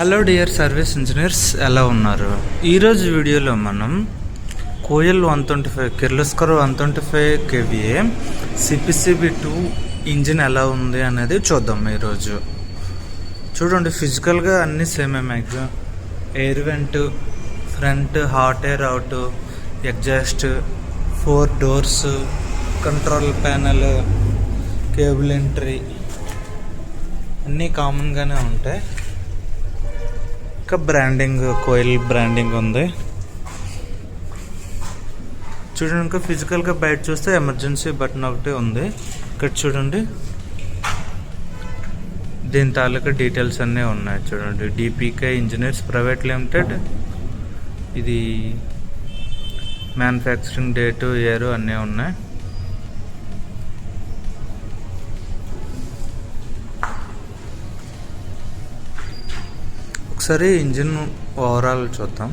Hello dear service engineers, ఎలా ఉన్నారు? ఈరోజు వీడియోలో మనం Koyal 125 Kirloskar 125 kVA CPCB2 engine ఎలా ఉంది అనేది చూద్దాం. ఈరోజు చూడండి, ఫిజికల్గా అన్నీ సేమే. Maximum air vent, front hot air out, exhaust, 4 doors, control panel, cable entry అన్నీ కామన్గానే ఉంటాయి. ఇంకా బ్రాండింగ్, కోయిల్ బ్రాండింగ్ ఉంది చూడండి. ఇంకా ఫిజికల్గా బయట చూస్తే ఎమర్జెన్సీ బటన్ ఒకటి ఉంది. ఇక్కడ చూడండి, దీని తాలూకా డీటెయిల్స్ అన్నీ ఉన్నాయి. చూడండి, డిపికే ఇంజనీర్స్ ప్రైవేట్ లిమిటెడ్, ఇది మ్యానుఫ్యాక్చరింగ్ డేటు, ఇయర్ అన్నీ ఉన్నాయి. ఒకసారి ఇంజిన్ ఓవరాల్ చూద్దాం.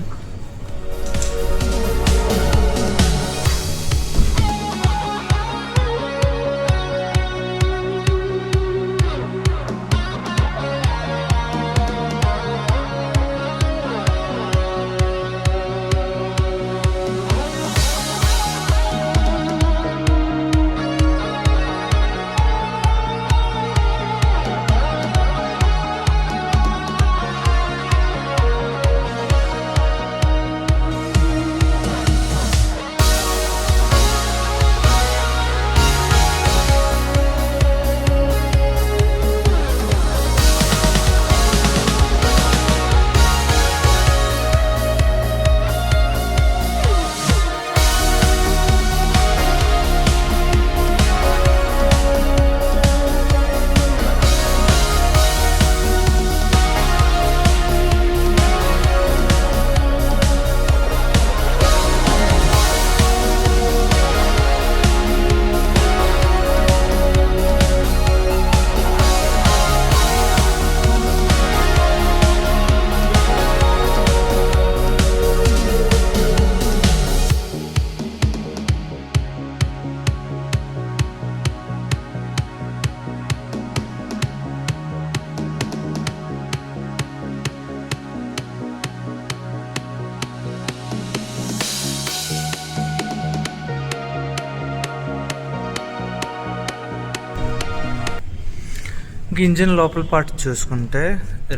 ఇంజిన్ లోపల పార్ట్ చూసుకుంటే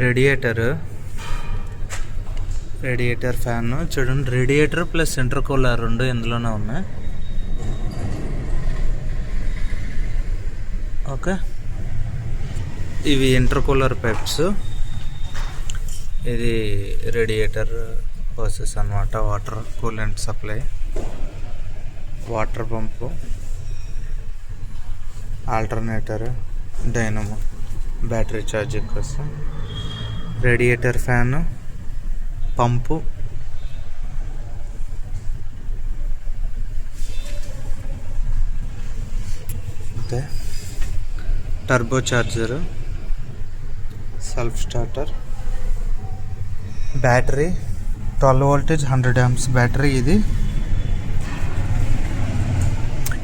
రేడియేటర్ ఫ్యాన్ చూడండి. రేడియేటర్ ప్లస్ ఇంటర్కూలర్ రెండు ఇందులోనే ఉన్నాయి. ఓకే, ఇవి ఇంటర్కూలర్ పైప్స్, ఇది రేడియేటర్ హోసెస్ అన్నమాట. వాటర్ కూలెంట్ సప్లై, వాటర్ పంపు, ఆల్టర్నేటర్, డైనమో బ్యాటరీ ఛార్జింగ్ కోసం, రేడియేటర్ ఫ్యాను, పంపు, అంతే, turbo charger, self starter, battery 12 voltage 100 amps battery.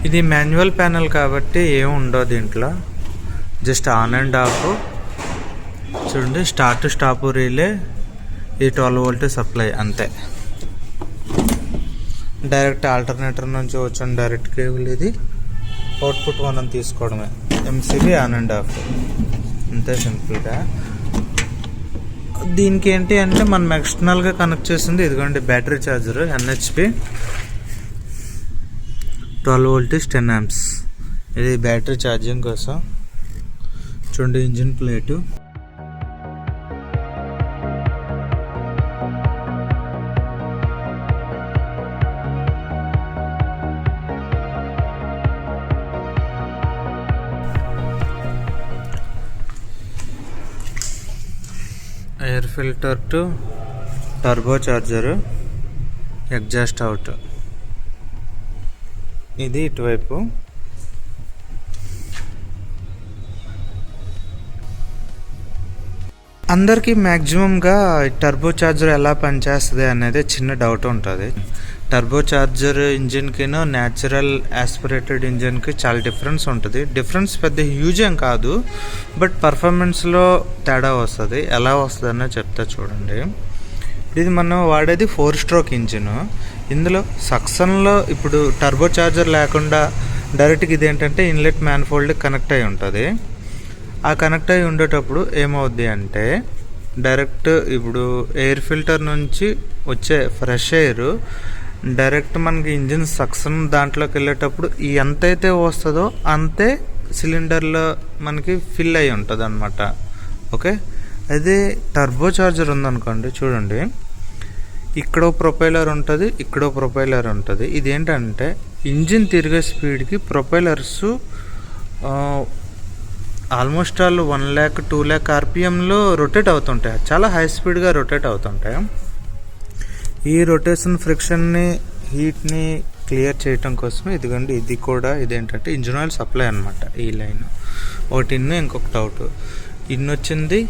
ఇది మాన్యువల్ ప్యానల్ కాబట్టి ఏమి ఉండదు దీంట్లో, జస్ట్ ఆన్ అండ్ ఆఫ్. చూడండి, స్టార్ట్ స్టాప్ రీలే, ఈ 12 వోల్ట్ సప్లై అంతే. డైరెక్ట్ ఆల్టర్నేటర్ నుంచి వచ్చిన డైరెక్ట్ కేబుల్ ఇది. అవుట్పుట్ మనం తీసుకోవడమే, ఎంసీబీ ఆన్ అండ్ ఆఫ్, అంతే సింపుల్గా. దీనికి ఏంటి అంటే మనం ఎక్స్టర్నల్గా కనెక్ట్ చేసింది ఇదిగోండి battery charger, NHP 12 voltage 10 amps. ఇది బ్యాటరీ ఛార్జింగ్ కోసం. చూడండి, engine plate, air filter to turbo charger, exhaust out. ఇది ఇటువైపు. అందరికీ మ్యాక్సిమంగా టర్బో చార్జర్ ఎలా పనిచేస్తుంది అనేది చిన్న డౌట్ ఉంటుంది. టర్బో చార్జర్ ఇంజిన్కి న్యాచురల్ యాస్పిరేటెడ్ ఇంజిన్కి చాలా డిఫరెన్స్ ఉంటుంది. డిఫరెన్స్ పెద్ద హ్యూజ్ ఏం కాదు, బట్ పర్ఫార్మెన్స్లో తేడా వస్తుంది. ఎలా వస్తుంది అన్నది చెప్తా చూడండి. ఇది మనం వాడేది 4 స్ట్రోక్ ఇంజిన్. ఇందులో సక్సన్లో ఇప్పుడు టర్బో చార్జర్ లేకుండా డైరెక్ట్గా ఇదేంటంటే ఇన్లెట్ మ్యాన్ఫోల్డ్ కనెక్ట్ అయి ఉంటుంది. ఆ కనెక్ట్ అయి ఉండేటప్పుడు ఏమవుద్ది అంటే డైరెక్ట్ ఇప్పుడు ఎయిర్ ఫిల్టర్ నుంచి వచ్చే ఫ్రెష్ ఎయిర్ డైరెక్ట్ మనకి ఇంజిన్ సక్సన్ దాంట్లోకి వెళ్ళేటప్పుడు ఎంతైతే వస్తుందో అంతే సిలిండర్లో మనకి ఫిల్ అయి ఉంటుంది అనమాట. ఓకే, అదే టర్బో చార్జర్ ఉందనుకోండి, చూడండి ఇక్కడో ప్రొపైలర్ ఉంటుంది, ఇక్కడో ప్రొపైలర్ ఉంటుంది. ఇదేంటంటే ఇంజిన్ తిరిగే స్పీడ్కి propellers almost all 1 lakh 2 lakh RPMలో రొటేట్ అవుతుంటాయి. చాలా హై స్పీడ్గా రొటేట్ అవుతుంటాయి. ఈ రొటేషన్ ఫ్రిక్షన్ని హీట్ని క్లియర్ చేయటం కోసం ఇదిగోండి, ఇది కూడా ఇదేంటంటే ఇంజిన్ ఆయిల్ సప్లై అనమాట. ఈ లైన్ ఒకటి ఇన్ను, ఇంకొకటి అవుట్. ఇన్ను వచ్చింది,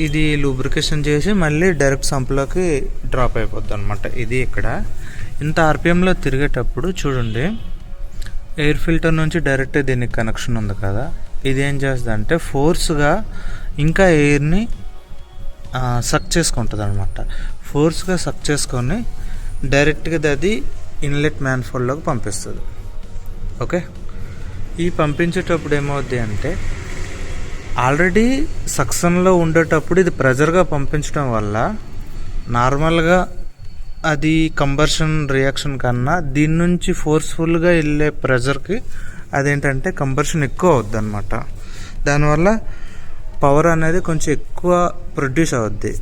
ఇది లూబ్రికేషన్ చేసి మళ్ళీ డైరెక్ట్ సంప్లోకి డ్రాప్ అయిపోద్ది అనమాట. ఇది ఇక్కడ ఇంత ఆర్పిఎంలో తిరిగేటప్పుడు చూడండి, ఎయిర్ ఫిల్టర్ నుంచి డైరెక్ట్ దీనికి కనెక్షన్ ఉంది కదా, ఇది ఏం చేస్తుంది అంటే ఫోర్స్గా ఇంకా ఎయిర్ని సక్ చేసుకుంటుంది అనమాట. ఫోర్స్గా సక్ చేసుకొని డైరెక్ట్గా అది ఇన్లెట్ మ్యాన్ఫోల్డ్లోకి పంపిస్తుంది. ఓకే, ఈ పంపించేటప్పుడు ఏమవుద్ది అంటే ఆల్రెడీ సక్సన్లో ఉండేటప్పుడు ఇది ప్రెజర్గా పంపించడం వల్ల నార్మల్గా అది కంబర్షన్ రియాక్షన్ కన్నా దీని నుంచి ఫోర్స్ఫుల్గా వెళ్ళే ప్రెజర్కి అదేంటంటే కంబర్షన్ ఎక్కువ అవుద్ది అనమాట. దానివల్ల పవర్ అనేది కొంచెం ఎక్కువ ప్రొడ్యూస్ అవుద్ది.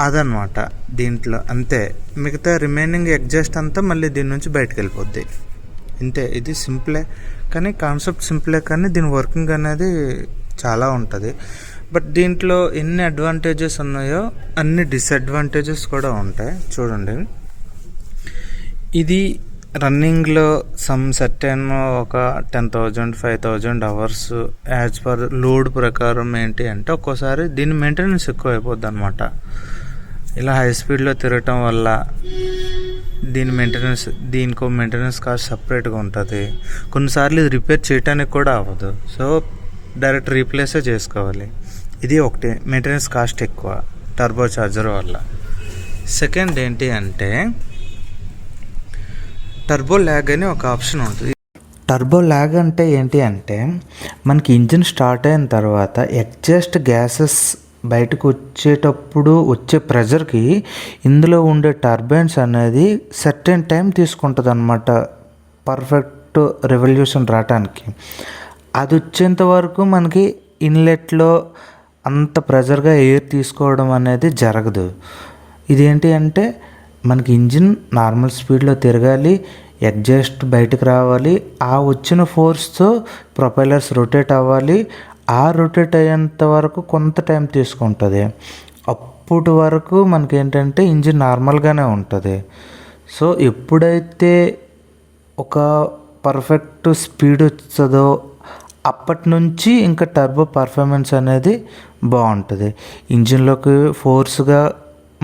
అదనమాట దీంట్లో. అంతే, మిగతా రిమైనింగ్ ఎగ్జాస్ట్ అంతా మళ్ళీ దీని నుంచి బయటకు వెళ్ళిపోద్ది. ఇంతే, ఇది సింపులే కానీ కాన్సెప్ట్ సింపులే కానీ దీని వర్కింగ్ అనేది చాలా ఉంటుంది. బట్ దీంట్లో ఎన్ని అడ్వాంటేజెస్ ఉన్నాయో అన్ని డిసడ్వాంటేజెస్ కూడా ఉంటాయి. చూడండి, ఇది రన్నింగ్లో సమ్ సర్టెన్ ఒక 10,000 5,000 అవర్స్ యాజ్ పర్ లోడ్ ప్రకారం ఏంటి అంటే ఒక్కోసారి దీని మెయింటెనెన్స్ ఎక్కువ అయిపోద్ది అనమాట. ఇలా హై స్పీడ్లో తిరగటం వల్ల దీనికో మెయింటెనెన్స్ కాస్ట్ సపరేట్గా ఉంటుంది. కొన్నిసార్లు ఇది రిపేర్ చేయడానికి కూడా అవ్వదు, సో డైరెక్ట్ రీప్లేసే చేసుకోవాలి. ఇది ఒకటి, మెయింటెనెన్స్ కాస్ట్ ఎక్కువ టర్బో చార్జర్ వల్ల. సెకండ్ ఏంటి అంటే టర్బో ల్యాగ్ అని ఒక ఆప్షన్ ఉంటుంది. టర్బో ల్యాగ్ అంటే ఏంటి అంటే మనకి ఇంజిన్ స్టార్ట్ అయిన తర్వాత ఎగ్జాస్ట్ గ్యాసెస్ బయటకు వచ్చేటప్పుడు వచ్చే ప్రెజర్కి ఇందులో ఉండే టర్బైన్స్ అనేది సర్టెన్ టైం తీసుకుంటుంది అనమాట పర్ఫెక్ట్ రెవల్యూషన్ రావటానికి. అది వచ్చేంత వరకు మనకి ఇన్లెట్లో అంత ప్రెజర్గా ఎయిర్ తీసుకోవడం అనేది జరగదు. ఇదేంటి అంటే మనకి ఇంజిన్ నార్మల్ స్పీడ్లో తిరగాలి, ఎగ్జాస్ట్ బయటకు రావాలి, ఆ వచ్చిన ఫోర్స్తో ప్రొపైలర్స్ రొటేట్ అవ్వాలి. ఆ రొటేట్ అయ్యేంత వరకు కొంత టైం తీసుకుంటుంది. అప్పటి వరకు మనకి ఏంటంటే ఇంజిన్ నార్మల్గానే ఉంటుంది. సో ఎప్పుడైతే ఒక పర్ఫెక్ట్ స్పీడ్ వస్తుందో అప్పటి నుంచి ఇంకా టర్బో పర్ఫార్మెన్స్ అనేది బాగుంటుంది. ఇంజిన్లోకి ఫోర్స్గా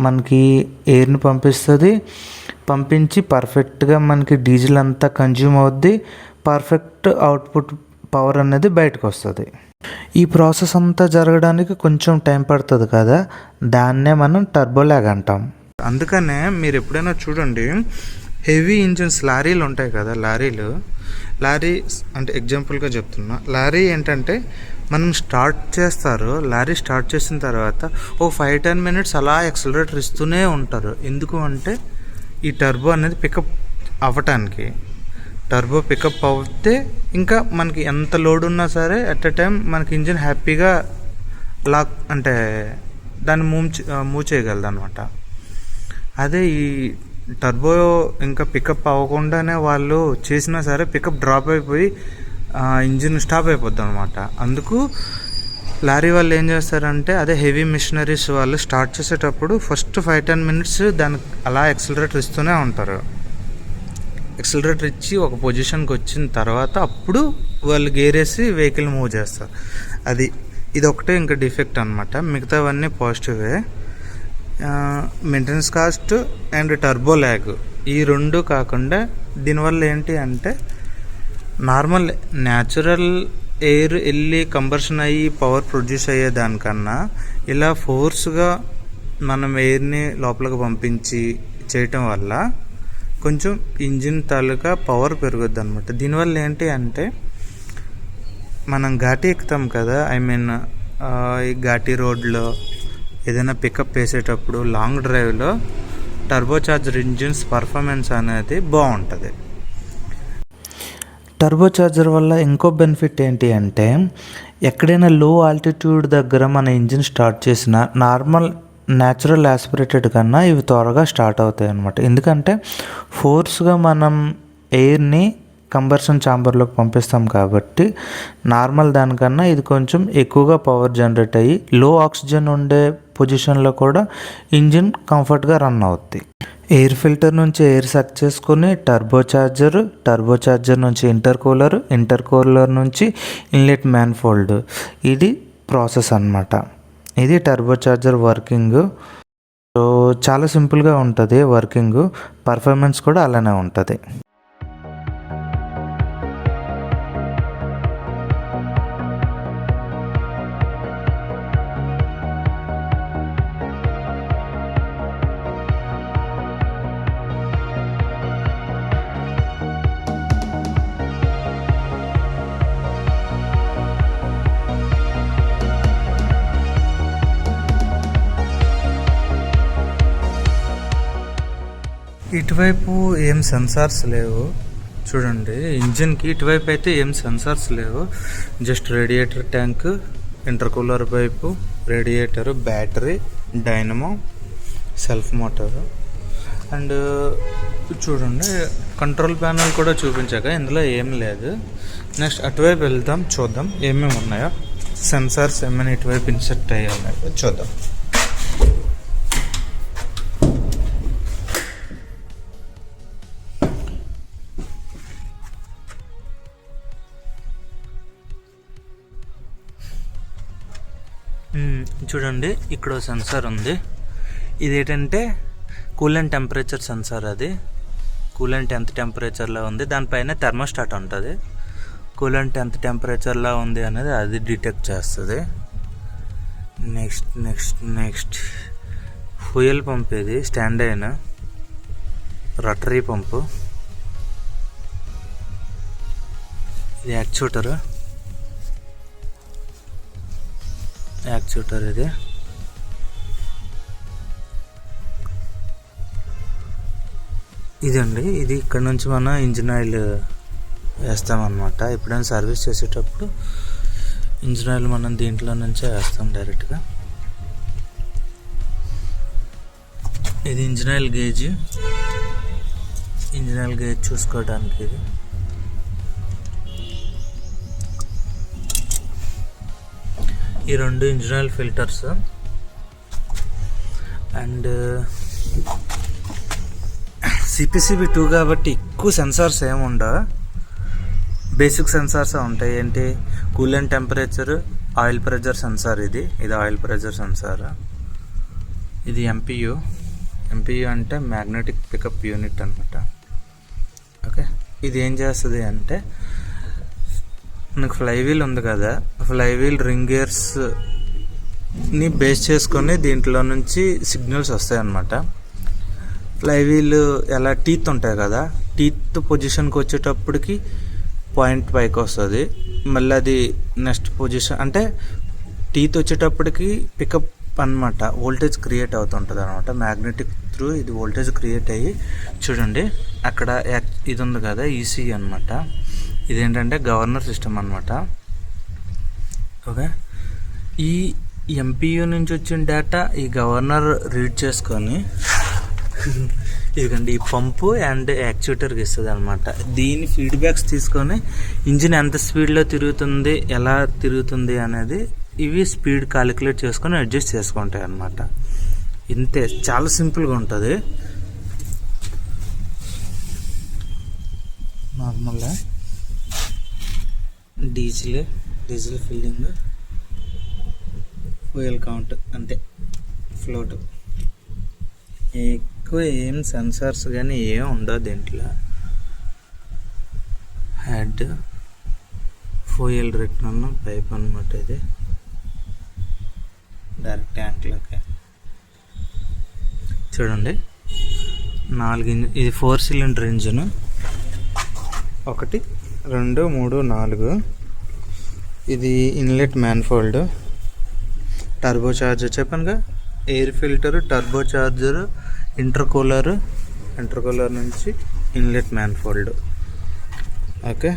మనకి ఎయిర్ని పంపించి పర్ఫెక్ట్గా మనకి డీజిల్ అంతా కన్జ్యూమ్ అవుద్ది, పర్ఫెక్ట్ అవుట్పుట్ పవర్ అనేది బయటకు వస్తుంది. ఈ ప్రాసెస్ అంతా జరగడానికి కొంచెం టైం పడుతుంది కదా, దాన్నే మనం టర్బో ల్యాగ్ అంటాం. అందుకనే మీరు ఎప్పుడైనా చూడండి, హెవీ ఇంజిన్స్ లారీలు ఉంటాయి కదా, లారీ అంటే ఎగ్జాంపుల్గా చెప్తున్నా, లారీ ఏంటంటే మనం లారీ స్టార్ట్ చేసిన తర్వాత ఓ 5-10 minutes అలా యాక్సిలరేటర్ ఇస్తూనే ఉంటారు. ఎందుకు అంటే ఈ టర్బో అనేది పికప్ అవ్వటానికి. టర్బో పికప్ అవుతే ఇంకా మనకి ఎంత లోడ్ ఉన్నా సరే అట్ ఎ టైం మనకి ఇంజిన్ హ్యాపీగా అంటే దాన్ని మూవ్ చేయగలదు అనమాట. అదే ఈ టర్బో ఇంకా పికప్ అవ్వకుండానే వాళ్ళు చేసినా సరే పికప్ డ్రాప్ అయిపోయి ఇంజిన్ స్టాప్ అయిపోద్ది అనమాట. అందుకు లారీ వాళ్ళు ఏం చేస్తారంటే అదే హెవీ మిషనరీస్ వాళ్ళు స్టార్ట్ చేసేటప్పుడు ఫస్ట్ 5-10 minutes దానికి అలా యాక్సిలరేటర్ ఇస్తూనే ఉంటారు. యాక్సిలరేటర్ ఇచ్చి ఒక పొజిషన్కి వచ్చిన తర్వాత అప్పుడు వాళ్ళు గేర్ వేసి వెహికల్ మూవ్ చేస్తారు. ఇది ఒకటే ఇంకా డిఫెక్ట్ అనమాట. మిగతావన్నీ పాజిటివే. Maintenance cost and turbo lag ఈ రెండు కాకుండా దీనివల్ల ఏంటి అంటే నార్మల్ న్యాచురల్ ఎయిర్ వెళ్ళి కంబర్షన్ అయ్యి పవర్ ప్రొడ్యూస్ అయ్యేదానికన్నా ఇలా ఫోర్స్గా మనం ఎయిర్ని లోపలికి పంపించి చేయటం వల్ల కొంచెం ఇంజిన్ తాలూకా పవర్ పెరుగుద్ది అనమాట. దీనివల్ల ఏంటి అంటే మనం ఘాటీ ఎక్కుతాం కదా, ఈ ఘాటీ రోడ్లో ఏదైనా పికప్ వేసేటప్పుడు లాంగ్ డ్రైవ్లో టర్బోచార్జర్ ఇంజిన్స్ పర్ఫార్మెన్స్ అనేది బాగుంటుంది. టర్బోచార్జర్ వల్ల ఇంకో బెనిఫిట్ ఏంటి అంటే ఎక్కడైనా లో ఆల్టిట్యూడ్ దగ్గర మన ఇంజిన్ స్టార్ట్ చేసిన నార్మల్ న్యాచురల్ యాస్పిరేటెడ్ కన్నా ఇవి త్వరగా స్టార్ట్ అవుతాయి అన్నమాట. ఎందుకంటే ఫోర్స్గా మనం ఎయిర్ని కంబర్షన్ ఛాంబర్లోకి పంపిస్తాం కాబట్టి నార్మల్ దానికన్నా ఇది కొంచెం ఎక్కువగా పవర్ జనరేట్ అయ్యి లో ఆక్సిజన్ ఉండే పొజిషన్లో కూడా ఇంజిన్ కంఫర్ట్గా రన్ అవుద్ది. ఎయిర్ ఫిల్టర్ నుంచి ఎయిర్ సక్ చేసుకుని టర్బోచార్జర్ నుంచి ఇంటర్ కూలర్ నుంచి ఇన్లెట్ మ్యాన్ఫోల్డ్, ఇది ప్రాసెస్ అన్నమాట. ఇది టర్బోచార్జర్ వర్కింగ్. సో చాలా సింపుల్గా ఉంటుంది వర్కింగ్, పర్ఫార్మెన్స్ కూడా అలానే ఉంటుంది. ఇటువైపు ఏం సెన్సార్స్ లేవు చూడండి. ఇంజిన్కి ఇటువైపు అయితే ఏం సెన్సార్స్ లేవు, just radiator tank, intercooler pipe, radiator, battery, dynamo, self motor. And చూడండి కంట్రోల్ ప్యానల్ కూడా చూపించాక ఇందులో ఏం లేదు. నెక్స్ట్ అటువైపు వెళ్దాం, చూద్దాం ఏమేమి ఉన్నాయో, సెన్సార్స్ ఏమైనా ఇటువైపు ఇన్సెర్ట్ అయ్యి ఉన్నాయో చూద్దాం. చూడండి ఇక్కడ సెన్సార్ ఉంది. ఇదేంటంటే కూలెంట్ టెంపరేచర్ సెన్సార్. అది కూలెంట్ ఎంత టెంపరేచర్లో ఉంది, దానిపైన థర్మోస్టాట్ ఉంటుంది. కూలెంట్ ఎంత టెంపరేచర్లో ఉంది అనేది అది డిటెక్ట్ చేస్తుంది. నెక్స్ట్ ఫ్యూయల్ పంప్, ఇది స్టాండ్ అయిన రటరీ పంపు. ఇది యాక్చుయేటర్ ఇది. ఇదండి, ఇది ఇక్కడ నుంచి మనం ఇంజిన్ ఆయిల్ వేస్తామన్నమాట. ఎప్పుడైనా సర్వీస్ చేసేటప్పుడు ఇంజిన్ ఆయిల్ మనం దీంట్లో నుంచే వేస్తాం డైరెక్ట్గా. ఇది ఇంజిన్ ఆయిల్ గేజ్ చూసుకోవడానికి. ఇది ఈ రెండు engine oil filters. And CPCB2 కాబట్టి ఎక్కువ సెన్సార్స్ ఏముండవు, బేసిక్ సెన్సార్స్ ఉంటాయి. ఏంటి, coolant temperature, oil pressure sensor. ఇది ఆయిల్ ప్రెజర్ సెన్సార్. ఇది MPU అంటే మ్యాగ్నెటిక్ పికప్ యూనిట్ అనమాట. ఓకే, ఇది ఏం చేస్తుంది అంటే మనకు ఫ్లైవీల్ ఉంది కదా, ఫ్లైవీల్ రింగ్ గేర్స్ని బేస్ చేసుకొని దీంట్లో నుంచి సిగ్నల్స్ వస్తాయి అన్నమాట. ఫ్లైవీల్ ఎలా టీత్ ఉంటాయి కదా, టీత్ పొజిషన్కి వచ్చేటప్పటికి పాయింట్ పైకి వస్తుంది. మళ్ళీ అది నెక్స్ట్ పొజిషన్ అంటే టీత్ వచ్చేటప్పటికి పికప్ అన్నమాట, వోల్టేజ్ క్రియేట్ అవుతుంటుంది అనమాట. మ్యాగ్నెటిక్ త్రూ ఇది వోల్టేజ్ క్రియేట్ అయ్యి చూడండి అక్కడ ఇది ఉంది కదా, ECU అనమాట. ఇదేంటంటే గవర్నర్ సిస్టమ్ అనమాట. ఓకే, ఈ MPU నుంచి వచ్చిన డేటా ఈ గవర్నర్ రీడ్ చేసుకొని ఇదిగండి ఈ పంపు అండ్ యాక్చుయేటర్కి ఇస్తుంది అనమాట. దీని ఫీడ్బ్యాక్స్ తీసుకొని ఇంజిన్ ఎంత స్పీడ్లో తిరుగుతుంది, ఎలా తిరుగుతుంది అనేది ఇవి స్పీడ్ క్యాలిక్యులేట్ చేసుకొని అడ్జస్ట్ చేసుకుంటాయి అన్నమాట. ఇంతే, చాలా సింపుల్గా ఉంటుంది. నార్మల్గా డీజిల్ ఫిల్లింగ్, ఫ్యూయల్ కౌంట్ అంతే, ఫ్లోట్. ఈ ఎక్కువ ఏం సెన్సార్స్ కానీ ఏం ఉండవు దీంట్లో. హెడ్ ఫ్యూయల్ రిటర్న్ పైప్ అనమాట. ఇది డైరెక్ట్ ట్యాంక్లోకి చూడండి. 4 ఇంజిన్, ఇది 4 సిలిండర్ ఇంజిన్. 1 2 3 4. ఇది ఇన్లెట్ మ్యాన్ఫోల్డ్, టర్బో చార్జర్ చెప్పానుగా, air filter, turbocharger, intercooler నుంచి ఇన్లెట్ మ్యాన్ఫోల్డ్. ఓకే,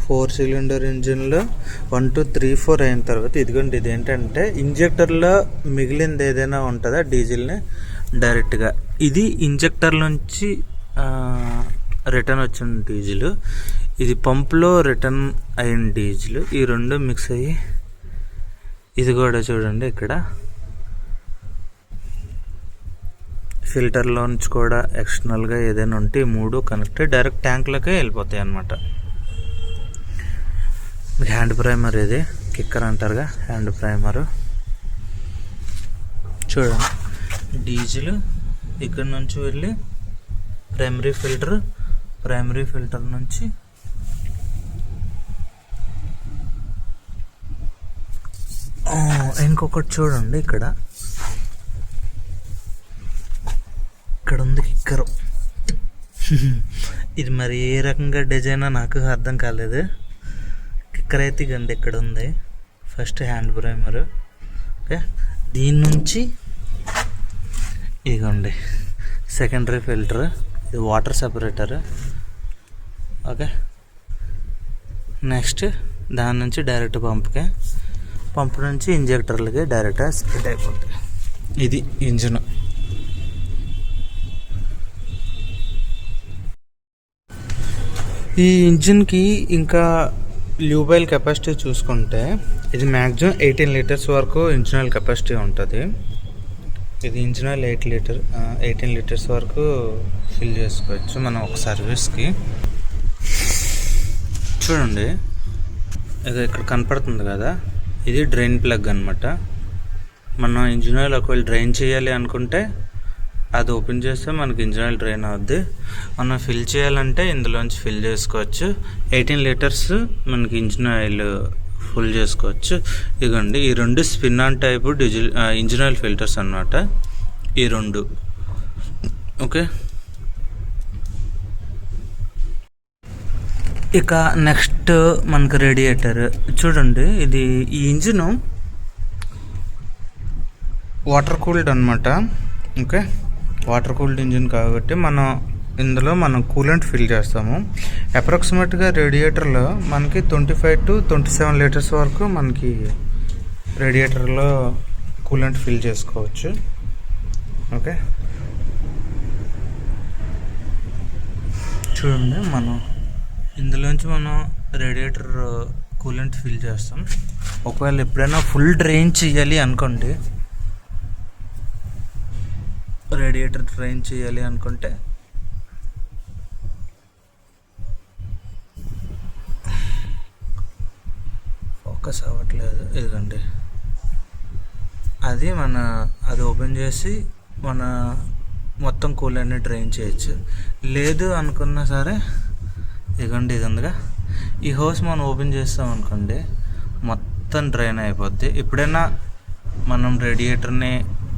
4 సిలిండర్ ఇంజిన్లో 1 2 3 4 అయిన తర్వాత ఇదిగోండి, ఇది ఏంటంటే ఇంజెక్టర్లో మిగిలింది ఏదైనా ఉంటుందా డీజిల్ని డైరెక్ట్గా, ఇది ఇంజెక్టర్ నుంచి రిటర్న్ వచ్చిన డీజిల్, ఇది పంపులో రిటర్న్ అయిన డీజిల్. ఈ రెండు మిక్స్ అయ్యి ఇది కూడా చూడండి ఇక్కడ ఫిల్టర్లో నుంచి కూడా ఎక్స్టర్నల్గా ఏదైనా ఉంటే 3 కనెక్ట్ డైరెక్ట్ ట్యాంక్లోకే వెళ్ళిపోతాయి అన్నమాట. హ్యాండ్ ప్రైమర్, ఇది కిక్కర్ అంటారుగా, హ్యాండ్ ప్రైమరు. చూడండి, డీజిల్ ఇక్కడ నుంచి వెళ్ళి ప్రైమరీ ఫిల్టర్ నుంచి ఇంకొకటి చూడండి, ఇక్కడ ఉంది కిక్కరు. ఇది మరి ఏ రకంగా డిజైన్ నాకు అర్థం కాలేదు. కిక్కర్ అయితే ఇగండి ఇక్కడ ఉంది. First hand primer. ఓకే, దీని నుంచి ఇగోండి సెకండరీ ఫిల్టర్, ఇది వాటర్ సెపరేటర్. ఓకే, నెక్స్ట్ దాని నుంచి డైరెక్ట్ పంప్ నుంచి ఇంజెక్టర్లకి డైరెక్ట్గా స్ప్రెడ్ అయిపోతుంది. ఇది ఇంజిన్. ఈ ఇంజిన్కి ఇంకా ల్యూబైల్ కెపాసిటీ చూసుకుంటే ఇది మ్యాక్సిమం 18 లీటర్స్ వరకు ఇంజిన్ ఆయిల్ కెపాసిటీ ఉంటుంది. ఇది ఇంజిన్ ఆయిల్ 18 లీటర్స్ వరకు ఫిల్ చేసుకోవచ్చు మనం ఒక సర్వీస్కి. చూడండి, ఇది ఇక్కడ కనపడుతుంది కదా, ఇది డ్రైన్ ప్లగ్ అనమాట. మనం ఇంజిన్ ఆయిల్ ఒకవేళ డ్రైన్ చేయాలి అనుకుంటే అది ఓపెన్ చేస్తే మనకి ఇంజిన్ ఆయిల్ డ్రైన్ అవుద్ది. మనం ఫిల్ చేయాలంటే ఇందులోంచి ఫిల్ చేసుకోవచ్చు. 18 లీటర్స్ మనకి ఇంజిన్ ఆయిల్ ఫుల్ చేసుకోవచ్చు. ఇదిగోండి, ఈ 2 spin on type engine oil filters అన్నమాట, ఈ 2. ఓకే, ఇక నెక్స్ట్ మనకు రేడియేటర్. చూడండి, ఇది ఈ ఇంజిన్ వాటర్ కూల్డ్ అనమాట. ఓకే, వాటర్ కూల్డ్ ఇంజిన్ కాబట్టి ఇందులో మనం కూలెంట్ ఫిల్ చేస్తాము. అప్రాక్సిమేట్గా రేడియేటర్లో మనకి 25 to 27 లీటర్స్ వరకు మనకి రేడియేటర్లో కూలెంట్ ఫిల్ చేసుకోవచ్చు. ఓకే, చూడండి, ఇందులోంచి మనం రేడియేటర్ కూలెంట్ ఫిల్ చేస్తాం. ఒకవేళ ఎప్పుడైనా ఫుల్ డ్రైన్ చేయాలి అనుకోండి, రేడియేటర్ డ్రైన్ చేయాలి అనుకుంటే ఫోకస్ అవ్వట్లేదు, ఇదిగండి, అది ఓపెన్ చేసి మొత్తం కూలర్ని డ్రైన్ చేయొచ్చు. లేదు అనుకున్నా సరే ఇదిగోండి, ఇది ఉందిగా, ఈ హోస్ మనం ఓపెన్ చేస్తాం అనుకోండి మొత్తం డ్రైన్ అయిపోద్ది. ఎప్పుడైనా మనం రేడియేటర్ని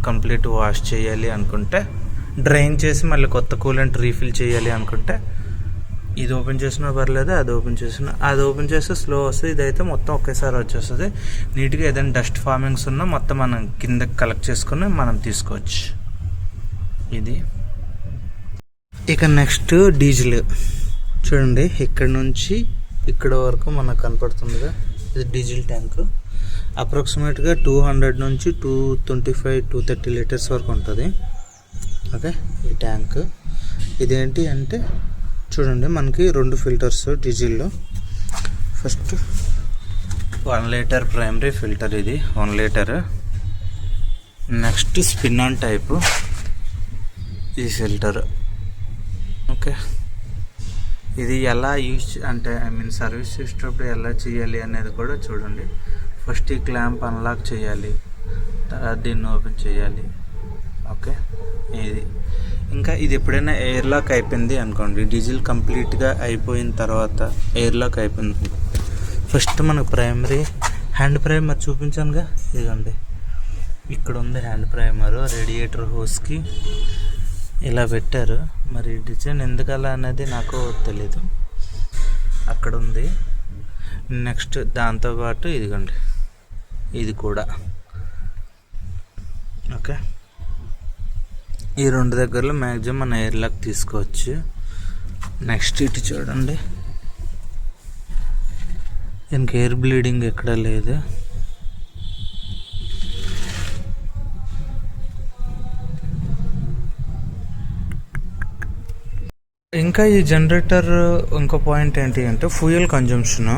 కంప్లీట్ వాష్ చేయాలి అనుకుంటే, డ్రైన్ చేసి మళ్ళీ కొత్త కూలెంట్ రీఫిల్ చేయాలి అనుకుంటే ఇది ఓపెన్ చేసినా పర్లేదు, అది ఓపెన్ చేస్తే స్లో వస్తుంది. ఇదైతే మొత్తం ఒకేసారి వచ్చేస్తుంది. నీట్గా ఏదైనా డస్ట్ ఫార్మింగ్స్ ఉన్నా మొత్తం మనం కిందకి కలెక్ట్ చేసుకుని మనం తీసుకోవచ్చు. ఇది ఇక నెక్స్ట్ డీజిల్. చూడండి, ఇక్కడ నుంచి ఇక్కడ వరకు మనకు కనపడుతుందిగా, ఇది డీజిల్ ట్యాంకు. అప్రాక్సిమేట్గా 200 నుంచి 225 230 లీటర్స్ వరకు ఉంటుంది. ఓకే, ఈ ట్యాంక్ ఇదేంటి అంటే చూడండి, మనకి 2 ఫిల్టర్స్ డీజిల్లో. ఫస్ట్ 1 లీటర్ ప్రైమరీ ఫిల్టర్, ఇది 1 litre. Next spin on type ఈ ఫిల్టర్. ఓకే, ఇది ఎలా సర్వీస్ చేసేటప్పుడు ఎలా చేయాలి అనేది కూడా చూడండి. ఫస్ట్ ఈ క్లాంప్ అన్లాక్ చేయాలి, తర్వాత దీన్ని ఓపెన్ చేయాలి. ఓకే, ఇది ఇంకా ఇది ఎప్పుడైనా ఎయిర్ లాక్ అయిపోయింది అనుకోండి, డీజిల్ కంప్లీట్గా అయిపోయిన తర్వాత ఎయిర్ లాక్ అయిపోయింది, ఫస్ట్ మనకు ప్రైమరీ హ్యాండ్ ప్రైమర్ చూపించానుగా, ఇదిగోండి ఇక్కడ ఉంది హ్యాండ్ ప్రైమరు. రేడియేటర్ హోస్కి ఇలా పెట్టారు, మరి డిజైన్ ఎందుకలా అనేది నాకు తెలీదు, అక్కడ ఉంది. నెక్స్ట్ దాంతోపాటు ఇదిగోండి ఇది కూడా. ఓకే, ఈ రెండు దగ్గరలో మ్యాక్సిమం మన ఎయిర్ లాక్ తీసుకోవచ్చు. నెక్స్ట్ ఇటు చూడండి, ఇంక ఎయిర్ బ్లీడింగ్ ఎక్కడ లేదు. ఇంకా ఈ జనరేటర్ ఇంకో పాయింట్ ఏంటి అంటే ఫ్యూయల్ కన్జంప్షను.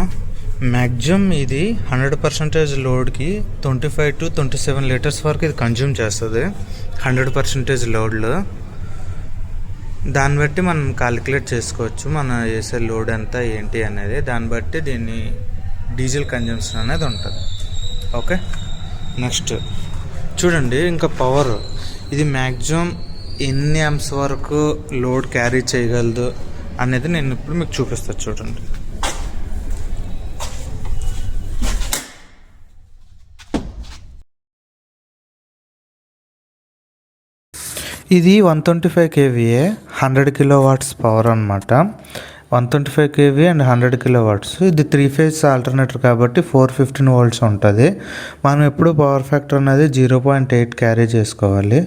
మ్యాక్సిమం ఇది 100% లోడ్కి 25 to 27 లీటర్స్ వరకు ఇది కన్జ్యూమ్ చేస్తుంది 100% లోడ్లో. దాన్ని బట్టి మనం క్యాలిక్యులేట్ చేసుకోవచ్చు మన చేసే లోడ్ ఎంత ఏంటి అనేది, దాన్ని బట్టి దీన్ని డీజిల్ కన్జంప్షన్ అనేది ఉంటుంది. ఓకే, నెక్స్ట్ చూడండి ఇంకా పవర్, ఇది మ్యాక్సిమం ఎన్ని అంప్స్ వరకు లోడ్ క్యారీ చేయగలదు అనేది నేను ఇప్పుడు మీకు చూపిస్తాను. చూడండి, ఇది 125 kVA 100 kW పవర్ అనమాట. 125 kVA అండ్ 100 kW. ఇది 3 phase ఆల్టర్నేటర్ కాబట్టి 415 volts ఉంటుంది. మనం ఎప్పుడు పవర్ ఫ్యాక్టర్ అనేది 0.8 క్యారీ చేసుకోవాలి.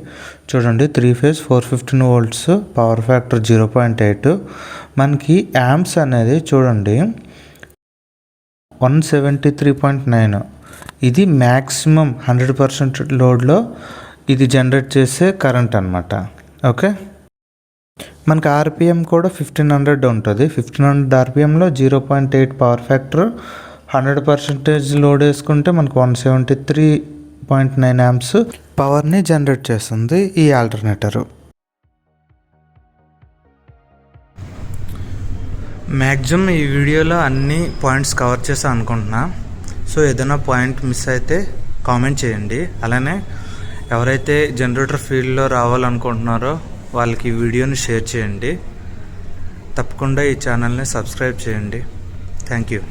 చూడండి 3 phase 415 volts, పవర్ ఫ్యాక్టర్ 0.8. మనకి యాంప్స్ అనేది చూడండి 173.9. ఇది మ్యాక్సిమం 100% లోడ్లో ఇది జనరేట్ చేసే కరెంట్ అనమాట. ఓకే, మనకి ఆర్పిఎం కూడా 1500 ఉంటుంది. 1500 ఆర్పిఎంలో 0.8 పవర్ ఫ్యాక్టర్ 100% లోడ్ వేసుకుంటే మనకు 173.9 amps పవర్ని జనరేట్ చేస్తుంది ఈ ఆల్టర్నేటరు. మ్యాక్సిమం ఈ వీడియోలో అన్ని పాయింట్స్ కవర్ చేస్తా అనుకుంటున్నా. సో ఏదైనా పాయింట్ మిస్ అయితే కామెంట్ చేయండి. అలానే ఎవరైతే జనరేటర్ ఫీల్డ్లో రావాలనుకుంటున్నారో వాళ్ళకి ఈ వీడియోని షేర్ చేయండి. తప్పకుండా ఈ ఛానల్ని సబ్స్క్రైబ్ చేయండి. Thank you.